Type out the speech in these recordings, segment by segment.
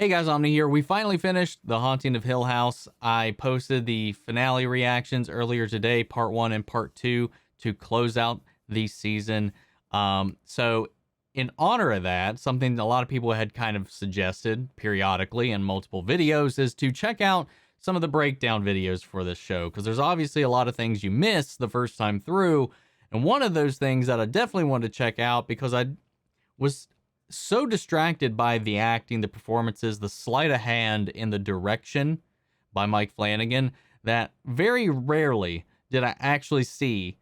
Hey guys, Omni here. We finally finished The Haunting of Hill House. I posted the finale reactions earlier today, part 1 and part 2, to close out the season. So in honor of that, something a lot of people had kind of suggested periodically in multiple videos is to check out some of the breakdown videos for this show, because there's obviously a lot of things you miss the first time through. And one of those things that I definitely wanted to check out, because I was so distracted by the acting, the performances, the sleight of hand in the direction by Mike Flanagan, that very rarely did I actually see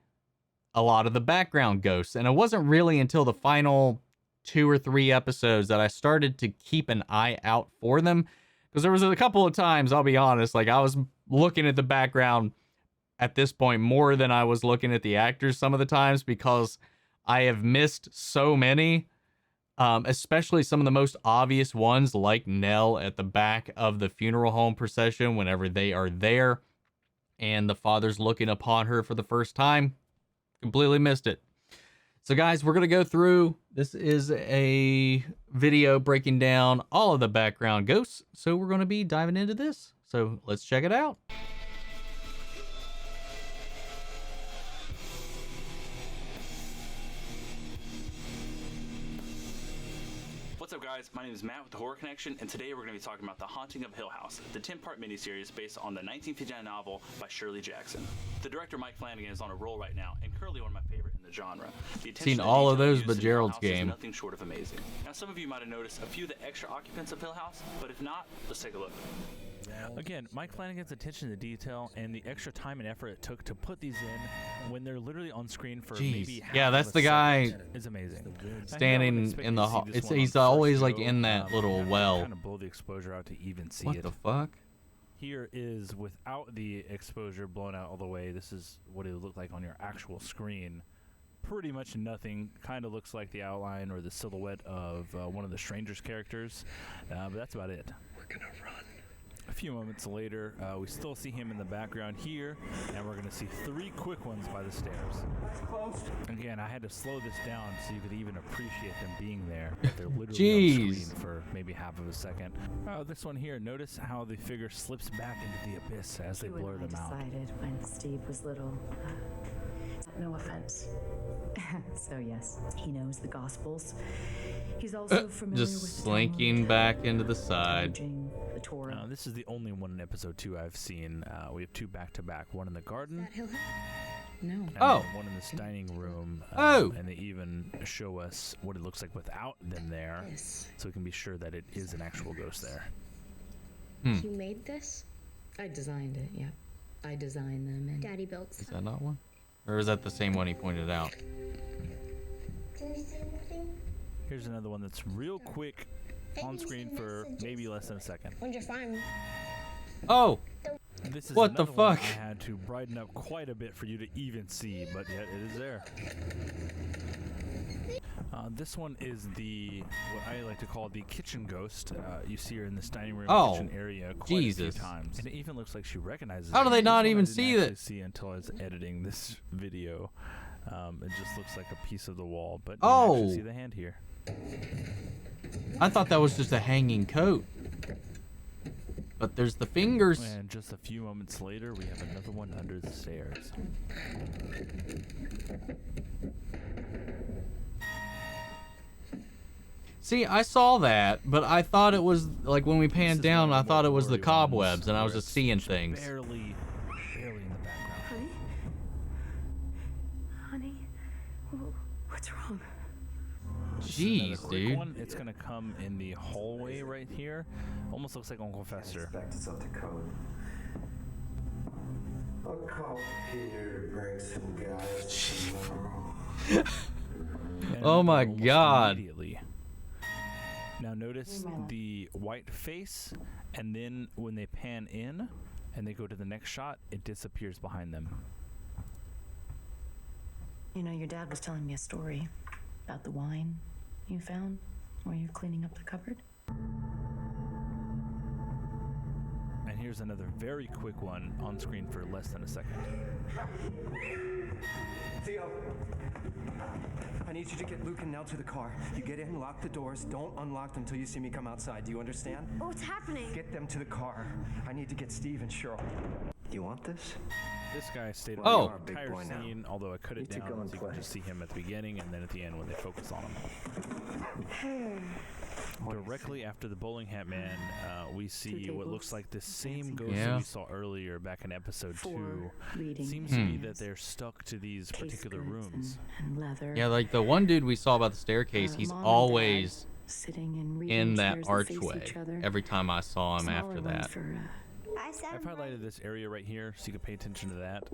a lot of the background ghosts. And it wasn't really until the final 2 or 3 episodes that I started to keep an eye out for them. Because there was a couple of times, I'll be honest, like I was looking at the background at this point more than I was looking at the actors some of the times, because I have missed so many. Especially some of the most obvious ones, like Nell at the back of the funeral home procession whenever they are there and the father's looking upon her for the first time. Completely missed it. So guys, we're going to go through. This is a video breaking down all of the background ghosts. So we're going to be diving into this. So let's check it out. What's up guys, my name is Matt with The Horror Connection, and today we're going to be talking about The Haunting of Hill House, the 10-part miniseries based on the 1959 novel by Shirley Jackson. The director Mike Flanagan is on a roll right now, and currently one of my favorite in the genre. Seen all of those but Gerald's Game. Nothing short of amazing. Now some of you might have noticed a few of the extra occupants of Hill House, but if not, let's take a look. Again, Mike Flanagan's attention to detail and the extra time and effort it took to put these in when they're literally on screen for maybe half yeah, that's of a the guy second is amazing. standing in the hall. He's always like in that little well. Kind of blow the exposure out to even see What it. the fuck? Here is without the exposure blown out all the way. This is what it would look like on your actual screen. Pretty much nothing. Kind of looks like the outline or the silhouette of one of the Stranger's characters, but that's about it. We're gonna run. A few moments later, we still see him in the background here, and we're going to see 3 quick ones by the stairs. Again, I had to slow this down so you could even appreciate them being there. They're literally on screen for maybe half of a second. This one here, notice how the figure slips back into the abyss as they blur them out. I decided when Steve was little, no offense. So yes, he knows the Gospels. He's also familiar with Just slinking back into the side. the Torah. This is the only one in episode 2 I've seen. We have 2 back-to-back. One in the garden. No. And Oh. then one in this dining room. Oh. And they even show us what it looks like without them there, so we can be sure that it is an actual ghost there. You made this? I designed it, yeah. I designed them and Daddy built Is some. that not one? Or is that the same one he pointed out? Can I say anything? Here's another one that's real quick on screen for maybe less than a second. When you're fine. Oh! This is What the another one fuck? I had to brighten up quite a bit for you to even see, but yet it is there. This one is what I like to call the kitchen ghost. You see her in this dining room kitchen area quite a Jesus. few times. And it even looks like she recognizes How do her. they not This one I even didn't see actually that? see until I was editing this video. It just looks like a piece of the wall, but you Oh. can actually see the hand here. I thought that was just a hanging coat. But there's the fingers. And just a few moments later, we have another one under the stairs. See, I saw that, but I thought it was, like, when we panned down, I thought it was the cobwebs, and I was just seeing things. Barely in the background. Honey, what's wrong? This is another Jeez, quick dude. one. It's gonna come in the hallway right here. Almost looks like Uncle Fester. Expect it's up to code. I'll call Peter to bring some guys tomorrow. And Oh my almost God. Immediately. Now notice the white face, and then when they pan in and they go to the next shot, it disappears behind them. You know, your dad was telling me a story about the wine you found while you're cleaning up the cupboard. And here's another very quick one on screen for less than a second. Theo, I need you to get Luke and Nell to the car. You get in, lock the doors. Don't unlock them until you see me come outside. Do you understand? What's happening? Get them to the car. I need to get Steve and Cheryl. You want this? This guy stayed Oh. on the entire scene, although I cut it down so you can just see him at the beginning and then at the end when they focus on him. Directly after the bowling hat man, we see what looks like the same ghost that we saw earlier back in episode 2. Seems to be that they're stuck to these particular rooms. And leather. Yeah, like the one dude we saw about the staircase, he's Mom and always Dad sitting in reading in that chairs that face archway. each other. Every time I saw him Smaller after ones that. for, I've highlighted this area right here so you can pay attention to that.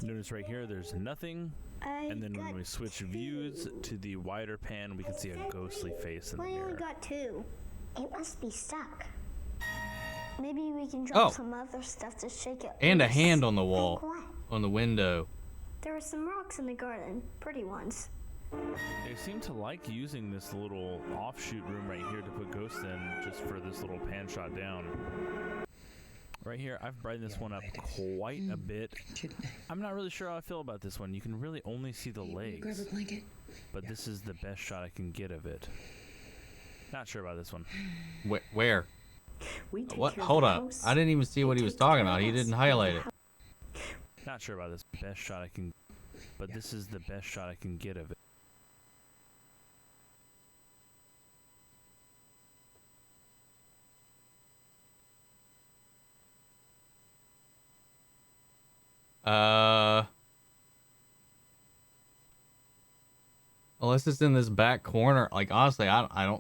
Notice right here there's nothing, and then when we switch views to the wider pan, we can see a ghostly face in the I only mirror. got 2. It must be stuck. Maybe we can drop some other stuff to shake it. And a loose. hand on the wall, Like what? on the window. There are some rocks in the garden. Pretty ones. They seem to like using this little offshoot room right here to put ghosts in just for this little pan shot down. Right here, I've brightened this one up quite a bit. I'm not really sure how I feel about this one. You can really only see the legs, but this is the best shot I can get of it. Not sure about this one. Where? we take What? care of Hold the up. house. I didn't even see what he was talking about. He didn't highlight it. Not sure about this. Best shot I can, but this is the best shot I can get of it. Unless it's in this back corner. Like honestly, I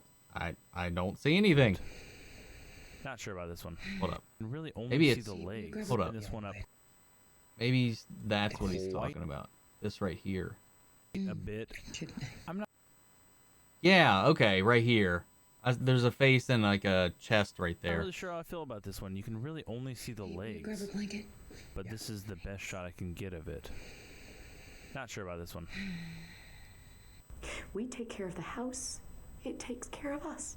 don't see anything. Not sure about this one. Hold up. You can really only Maybe see it's- the legs. hold up. Brighten this one up Maybe that's what he's talking about. This right here. a bit. I'm not. Yeah. Okay. Right here. There's a face and like a chest right Not there. really sure how I feel about this one. You can really only see the legs. But this is the best shot I can get of it. Not sure about this one. We take care of the house. It takes care of us.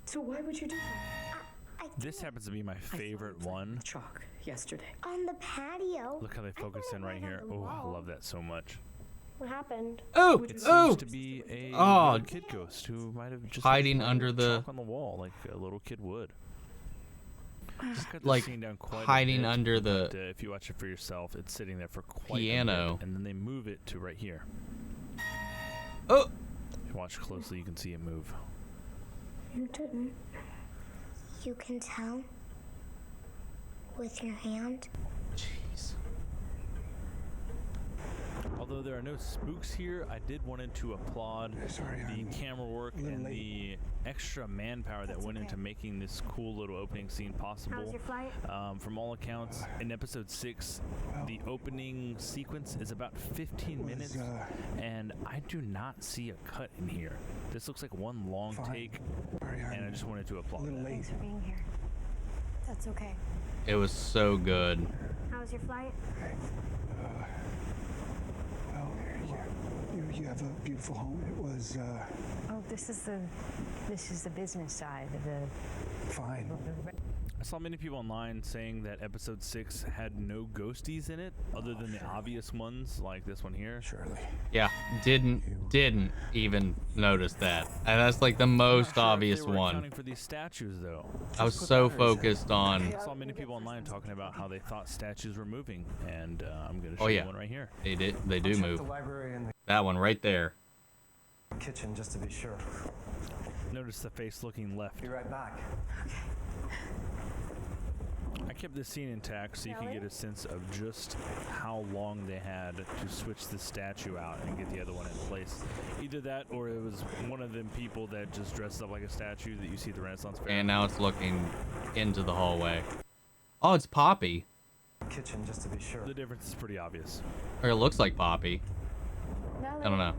So why would you do that? This happens to be my favorite one. Chalk yesterday. On the patio. Look how they focus in right here. Oh, I love that so much. What happened? Oh, It oh, seems to be a Oh. little kid ghost who might have just Hiding been under the- chalk on the wall like a little kid would. Just cut the like scene down quite a hiding bit, under the but, if you watch it for yourself, it's sitting there for quite piano. a bit, and then they move it to right here. Oh, If you watch closely, you can see it move. You didn't. You can tell with your hand. jeez. Although there are no spooks here, I did wanted to applaud Sorry, the I'm camera work little and late. the extra manpower that went into making this cool little opening scene possible. How's your flight? From all accounts, in episode 6, the opening sequence is about 15 minutes, and I do not see a cut in here. This looks like one long Fine. take, Sorry, and I I'm just wanted to a applaud little that. late. Thanks for being here. That's okay. It was so good. How's your flight? Well, you have a beautiful home. It was Oh, this is the business side of the. fine. I saw many people online saying that episode 6 had no ghosties in it, other than the obvious ones, like this one here. Shirley. Yeah, didn't even notice that. And that's like the most obvious They were one. accounting for these statues, though. I was so focused on. I saw many people online talking about how they thought statues were moving, and I'm going to show Oh, you yeah. one right here. They do Check move. the library and That one right there. the kitchen just to be sure. Notice the face looking left. Be right back. I kept this scene intact so you can get a sense of just how long they had to switch the statue out and get the other one in place. Either that, or it was one of them people that just dressed up like a statue that you see at the Renaissance Fair. And now it's looking into the hallway. Oh, it's Poppy. Kitchen just to be sure. The difference is pretty obvious. Or it looks like Poppy. I don't know.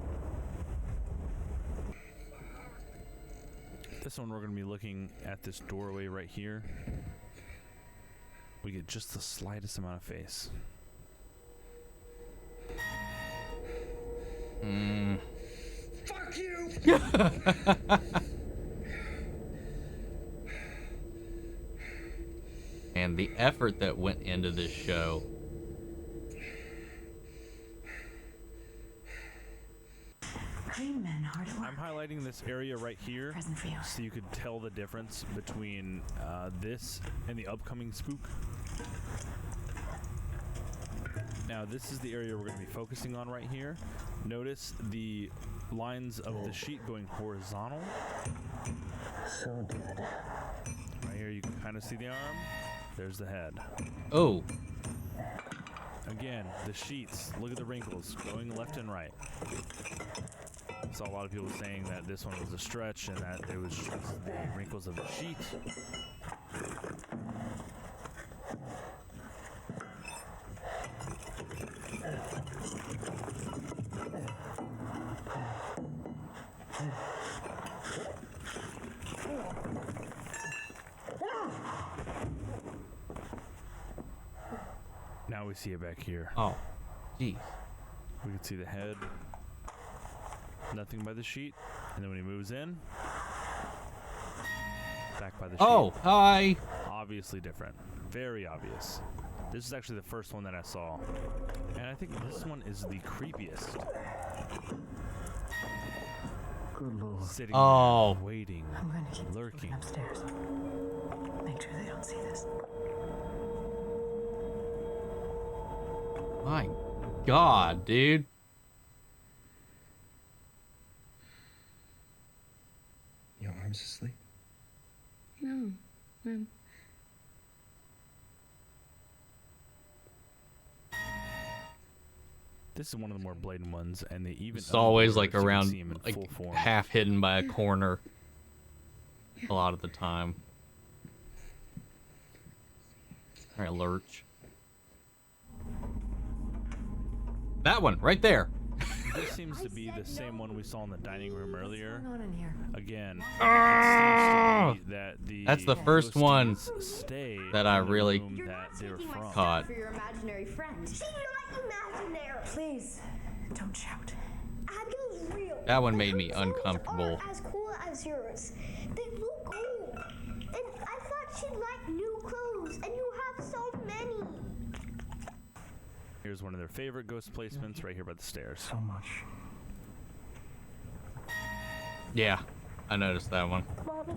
This one we're going to be looking at this doorway right here. We get just the slightest amount of face. Fuck you! And man, the effort that went into this show. Green men hard at work. I'm highlighting this area right here Present for you. so you could tell the difference between this and the upcoming spook. Now this is the area we're going to be focusing on right here. Notice the lines of the sheet going horizontal. So good. Right here you can kind of see the arm. There's the head. Oh, Again, the sheets, look at the wrinkles going left and right. I saw a lot of people saying that this one was a stretch and that it was just the wrinkles of the sheet. Now we see it back here. oh, geez. We can see the head. Nothing by the sheet. And then when he moves in, back by the sheet. Oh, hi. Obviously different. Very obvious. This is actually the first one that I saw. And I think this one is the creepiest. Good Lord. Sitting Oh. there, waiting, I'm going to keep lurking. looking upstairs. Make sure they don't see this. My God, dude. Your arm's asleep. No, This is one of the more blatant ones, and they even. It's always like you can around, see him in like full form. half hidden by a corner. A lot of the time. All right, lurch. That one right there. This seems to be the same one we saw in the dining room earlier. what's going on in here? Again, Ah! it seems to be that the That's the first one stay that I in the really room that they were from. caught. For your imaginary friend. She's not imaginary. Please, don't shout. Abigail's real. That one made me Her clothes uncomfortable. aren't as cool as yours. They look old. And I thought she'd like new clothes, and you have so many. Here's one of their favorite ghost placements right here by the stairs. So much. Yeah, I noticed that one. Mommy.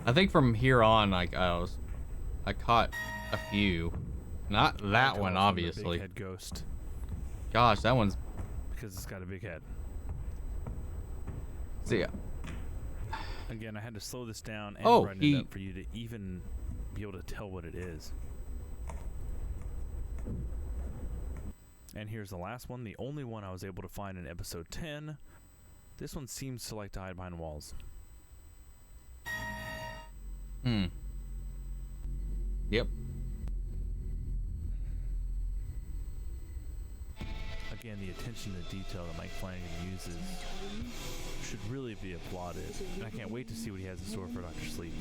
I think from here on, like I caught a few. Not that one, Big obviously. head ghost Gosh, that one's. because it's got a big head. See ya. Again, I had to slow this down and Oh, brighten he- it up for you to even be able to tell what it is. And here's the last one, the only one I was able to find in episode 10. This one seems to like to hide behind walls. Hmm. Yep. Again, the attention to detail that Mike Flanagan uses should really be applauded. And I can't wait to see what he has in store for Dr. Sleep.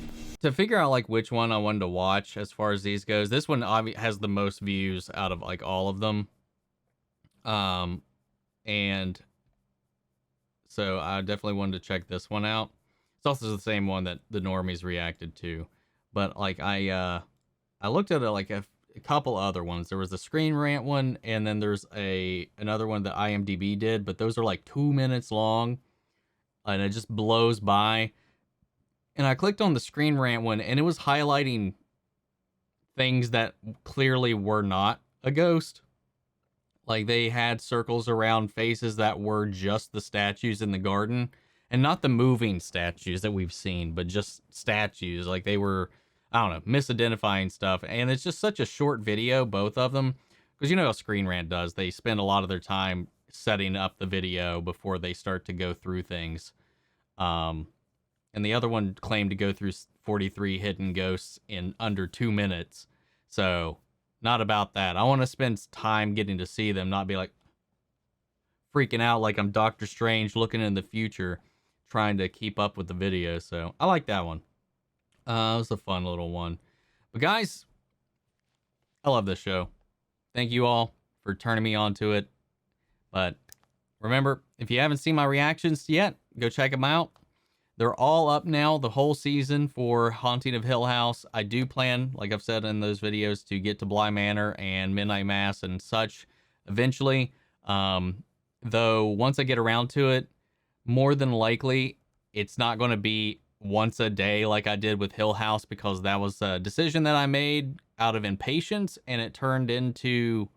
To figure out like which one I wanted to watch as far as these goes, this one has the most views out of like all of them. And so I definitely wanted to check this one out. It's also the same one that the normies reacted to, but like I looked at it like a couple other ones. There was the Screen Rant one, and then there's another one that IMDb did, but those are like 2 minutes long, and it just blows by. And I clicked on the Screen Rant one, and it was highlighting things that clearly were not a ghost. Like they had circles around faces that were just the statues in the garden, and not the moving statues that we've seen, but just statues. Like they were, I don't know, misidentifying stuff. And it's just such a short video, both of them, because you know how Screen Rant does. They spend a lot of their time setting up the video before they start to go through things. And the other one claimed to go through 43 hidden ghosts in under 2 minutes. So not about that. I want to spend time getting to see them, not be like freaking out like I'm Doctor Strange looking in the future, trying to keep up with the video. So I like that one. It was a fun little one. But guys, I love this show. Thank you all for turning me on to it. But remember, if you haven't seen my reactions yet, go check them out. They're all up now, the whole season for Haunting of Hill House. I do plan, like I've said in those videos, to get to Bly Manor and Midnight Mass and such eventually. Though once I get around to it, more than likely, it's not going to be once a day like I did with Hill House, because that was a decision that I made out of impatience, and it turned into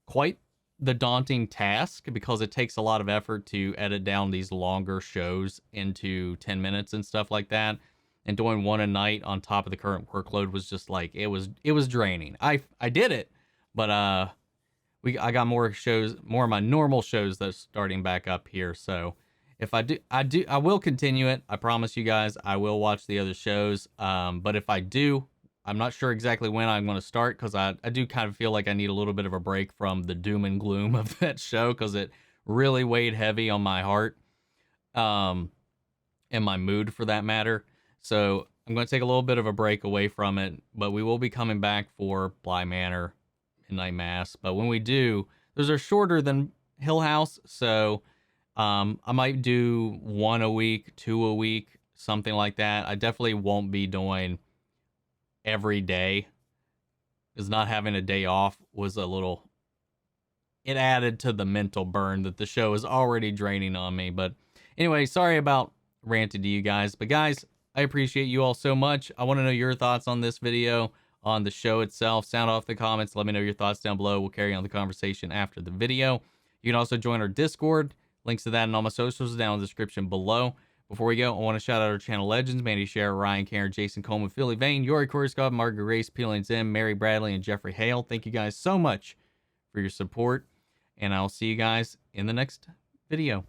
quite the daunting task because it takes a lot of effort to edit down these longer shows into 10 minutes and stuff like that. And doing one a night on top of the current workload was just like, it was draining. I did it, but I got more shows, more of my normal shows that's starting back up here. So if I will continue it. I promise you guys, I will watch the other shows. But if I do, I'm not sure exactly when I'm going to start, because I do kind of feel like I need a little bit of a break from the doom and gloom of that show, because it really weighed heavy on my heart, and my mood for that matter. So I'm going to take a little bit of a break away from it, but we will be coming back for Bly Manor, Midnight Mass. But when we do, those are shorter than Hill House, so I might do 1 a week, 2 a week, something like that. I definitely won't be doing every day, because not having a day off was it added to the mental burn that the show is already draining on me. But anyway, sorry about ranting to you guys, but guys, I appreciate you all so much. I want to know your thoughts on this video, on the show itself. Sound off the comments, let me know your thoughts down below. We'll carry on the conversation after the video. You can also join our Discord. Links to that and all my socials down in the description below. Before we go, I want to shout out our channel legends: Mandy Share, Ryan Karen, Jason Coleman, Philly Vane, Yori Korskov, Margaret Grace, Peeling Zim, Mary Bradley, and Jeffrey Hale. Thank you guys so much for your support, and I'll see you guys in the next video.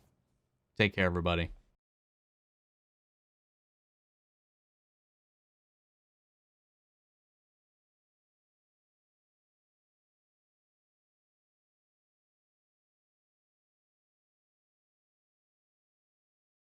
Take care, everybody.